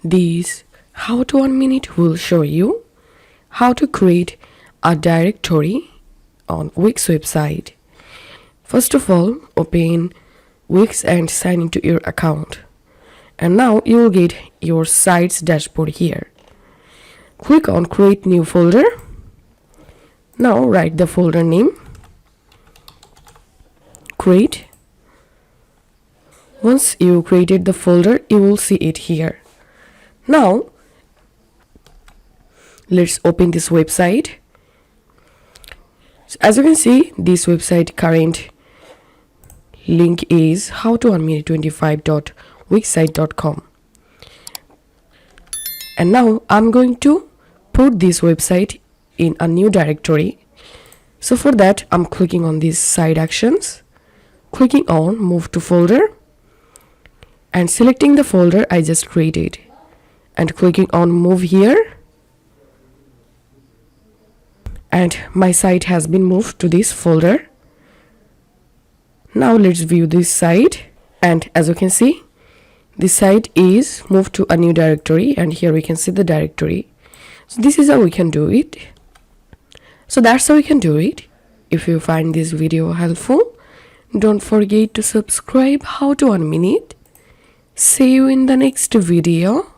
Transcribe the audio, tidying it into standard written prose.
This how to 1 minute will show you how to create a directory on Wix website. First of all, open Wix and sign into your account. And now you will get your site's dashboard here. Click on create new folder. Now write the folder name. Create. Once you created the folder, you will see it here. Now let's open this website. So as you can see, this website current link is howto1minute25.wixsite.com. And now I'm going to put this website in a new directory. So for that, I'm clicking on these side actions, clicking on move to folder and selecting the folder I just created and clicking on move here. And my site has been moved to this folder. Now let's view this site, and as you can see, this site is moved to a new directory, and here we can see the directory. So this is how we can do it. So that's how we can do it. If you find this video helpful, don't forget to subscribe how to 1 minute. See you in the next video.